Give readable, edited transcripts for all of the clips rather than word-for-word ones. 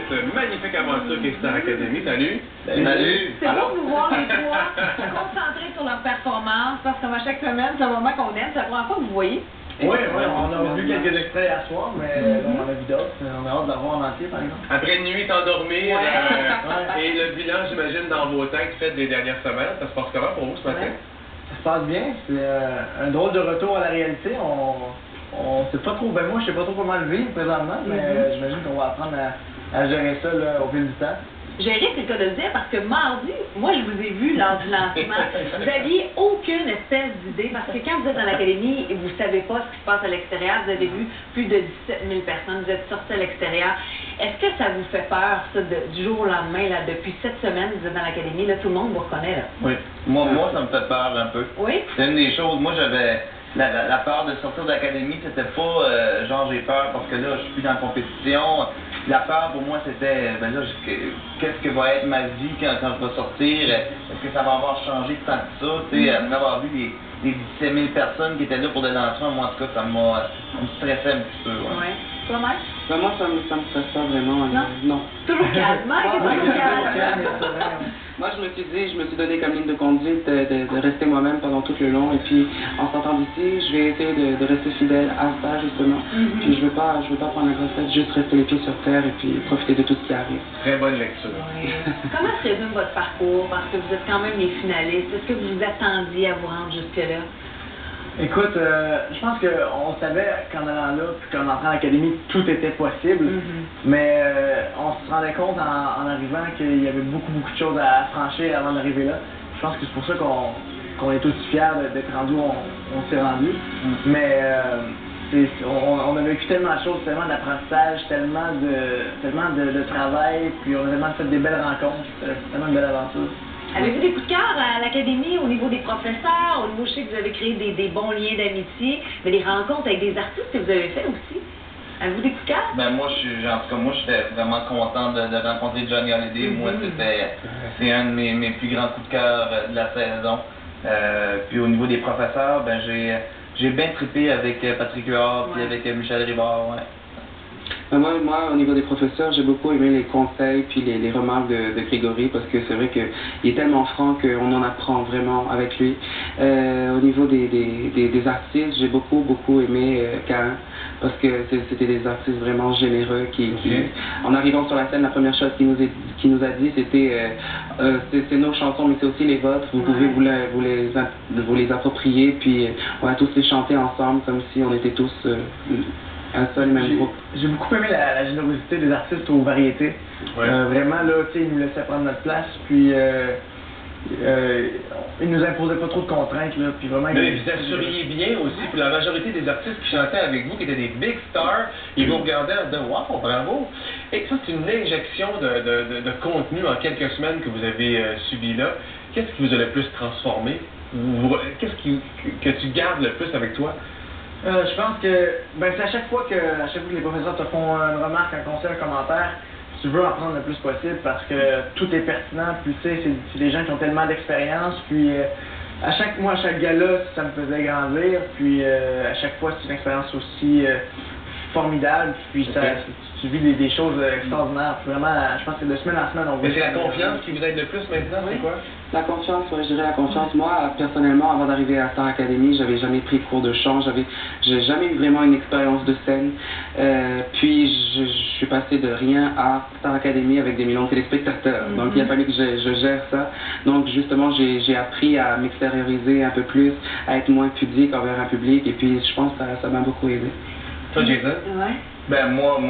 cette magnifique aventure qui est Star Academy. Salut! Salut! C'est beau de vous voir les trois concentrés sur leur performance, parce que chaque semaine, c'est un moment qu'on aime. C'est la première fois que vous voyez. Oui, on a vu quelques extraits hier soir, mais on a vu d'autres. On a hâte de la voir en entier, par exemple. Après une nuit t'endormir, et le bilan, j'imagine, dans vos têtes fait des dernières semaines, ça se passe comment pour vous ce matin? Ça se passe bien, c'est un drôle de retour à la réalité. On sait pas trop, ben moi je sais pas trop comment le vivre présentement, mais j'imagine qu'on va apprendre à gérer ça là, au fil du temps. Gérer, c'est le cas de le dire, parce que mardi, moi je vous ai vu lors du lancement, vous n'aviez aucune espèce d'idée, parce que quand vous êtes dans l'académie et vous ne savez pas ce qui se passe à l'extérieur, vous avez vu plus de 17 000 personnes, vous êtes sortis à l'extérieur. Est-ce que ça vous fait peur, ça, du jour au lendemain, là, depuis 7 semaines, vous êtes dans l'académie, là, tout le monde vous reconnaît, là? Oui, moi ça me fait peur un peu. Oui? C'est une des choses, moi j'avais... La peur de sortir de l'académie, c'était pas genre j'ai peur parce que là je suis plus dans la compétition. La peur pour moi c'était, ben là, qu'est-ce que va être ma vie quand je vais sortir? Est-ce que ça va avoir changé tant que ça? Tu sais, après avoir vu les 17 000 personnes qui étaient là pour des lancements, moi en tout cas ça me stressait un petit peu. Ouais. Toi, Mike? Ben, moi, ça me stresse pas vraiment. Non? Toujours calme. Mike est toujours calme. Moi, je me suis donné comme ligne de conduite de rester moi-même pendant tout le long. Et puis, en sortant d'ici, je vais essayer de rester fidèle à ça, justement. Puis, je veux pas prendre un grosse tête, juste rester les pieds sur terre et puis profiter de tout ce qui arrive. Très bonne lecture. Oui. Comment se résume votre parcours? Parce que vous êtes quand même les finalistes. Est-ce que vous vous attendiez à vous rendre jusque-là? Écoute, je pense qu'on savait qu'en allant là, puis qu'en entrant à l'académie, tout était possible, mais on se rendait compte en arrivant qu'il y avait beaucoup de choses à franchir avant d'arriver là. Je pense que c'est pour ça qu'on est aussi fiers d'être rendu où on s'est rendu. Mais on a vécu tellement de choses, tellement d'apprentissage, tellement de travail, puis on a vraiment fait des belles rencontres, tellement de belles aventures. Avez-vous des coups de cœur à l'académie au niveau des professeurs, au niveau, je sais que vous avez créé des bons liens d'amitié, mais des rencontres avec des artistes que vous avez fait aussi? Avez-vous des coups de cœur? Ben moi, en tout cas, moi j'étais vraiment content de rencontrer Johnny Hallyday. Moi, c'est un de mes plus grands coups de cœur de la saison. Puis au niveau des professeurs, ben j'ai bien trippé avec Patrick Huard puis avec Michel Rivard, Moi, au niveau des professeurs, j'ai beaucoup aimé les conseils puis les remarques de Grégory parce que c'est vrai qu'il est tellement franc qu'on en apprend vraiment avec lui. Au niveau des artistes, j'ai beaucoup aimé Cain parce que c'était des artistes vraiment généreux qui en arrivant sur la scène, la première chose qu'il nous a dit, c'était c'est nos chansons mais c'est aussi les vôtres, vous pouvez vous les approprier puis on va tous les chanter ensemble comme si on était tous un seul même groupe. J'ai beaucoup aimé la générosité des artistes aux variétés. Vraiment, là, tu sais, ils nous laissaient prendre notre place, puis ils nous imposaient pas trop de contraintes, là, puis vraiment... Mais vous assuriez bien aussi, pour la majorité des artistes qui chantaient avec vous, qui étaient des big stars, ils vous regardaient en disant « Wow, bravo! » Et ça, c'est une injection de contenu en quelques semaines que vous avez subi là. Qu'est-ce qui vous a le plus transformé? Qu'est-ce que tu gardes le plus avec toi? Je pense que c'est à chaque fois que les professeurs te font une remarque, un conseil, un commentaire, tu veux en prendre le plus possible parce que tout est pertinent, puis tu sais, c'est des gens qui ont tellement d'expérience, puis à chaque gala, ça me faisait grandir, puis à chaque fois, c'est une expérience aussi formidable, puis tu vis des choses extraordinaires. Vraiment, je pense que de semaine en semaine, on Mais c'est la confiance qui vous aide le plus maintenant, c'est quoi? La confiance, je dirais la confiance. Moi, personnellement, avant d'arriver à Star Academy, j'avais jamais pris de cours de chant, j'ai jamais eu vraiment une expérience de scène. Puis, je suis passé de rien à Star Academy avec des millions de téléspectateurs. Donc, il a fallu que je gère ça. Donc, justement, j'ai appris à m'extérioriser un peu plus, à être moins pudique envers un public. Et puis, je pense que ça m'a beaucoup aidé. Toi, Jason? Ouais. Ben moi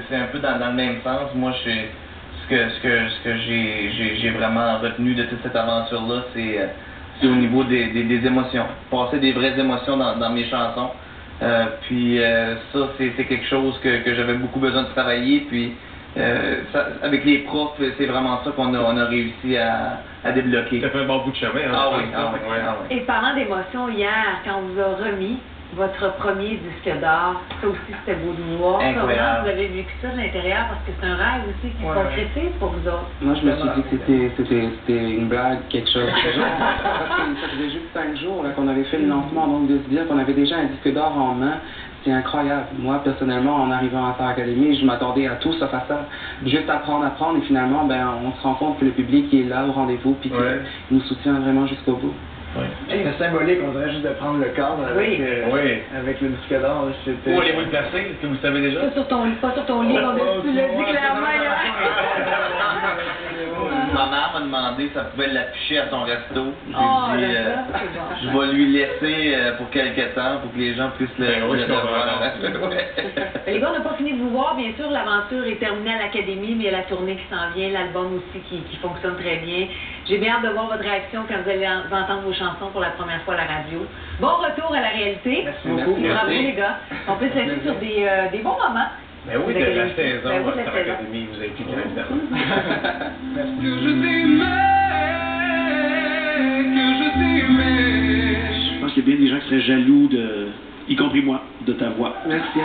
c'est un peu dans le même sens. Moi ce que j'ai vraiment retenu de toute cette aventure là, c'est au niveau des émotions. Passer des vraies émotions dans mes chansons. Puis ça c'est quelque chose que j'avais beaucoup besoin de travailler. Puis avec les profs, c'est vraiment ça qu'on a réussi à débloquer. Ça fait un bon bout de chemin, hein? Ah oui. Et parlant d'émotions, hier, quand on vous a remis votre premier disque d'or, ça aussi c'était beau de voir. Comment vous avez vécu ça de l'intérieur? Parce que c'est un rêve aussi qui se concrétise pour vous autres. Moi je me suis dit que c'était une blague, quelque chose. Parce que ça faisait juste 5 jours qu'on avait fait le lancement, donc de se dire qu'on avait déjà un disque d'or en main, c'est incroyable. Moi, personnellement, en arrivant à Star Academy, je m'attendais à tout sauf à ça. Juste apprendre, et finalement, ben, on se rend compte que le public est là au rendez-vous, puis qu'il nous soutient vraiment jusqu'au bout. Oui. C'est symbolique, on dirait juste de prendre le cadre avec, avec le disque d'or. Où allez-vous le placer? Est-ce que vous savez déjà? Pas sur ton lit, tu l'as dit clairement. Ma mère m'a demandé si elle pouvait l'afficher à son resto. J'ai dit, bon. je vais lui laisser pour quelques temps pour que les gens puissent le voir. Les gars, on n'a pas fini de vous voir. Bien sûr, l'aventure est terminée à l'Académie, mais il y a la tournée qui s'en vient, l'album aussi qui fonctionne très bien. J'ai bien hâte de voir votre réaction quand vous allez entendre vos chansons pour la première fois à la radio. Bon retour à la réalité. Merci beaucoup. Bravo les gars. On peut se laisser sur des bons moments. Ben oui, de la saison, Star Academy, vous avez été bien évidemment. Merci. Que je t'aimais. Je pense qu'il y a bien des gens qui seraient jaloux y compris moi, de ta voix. Merci.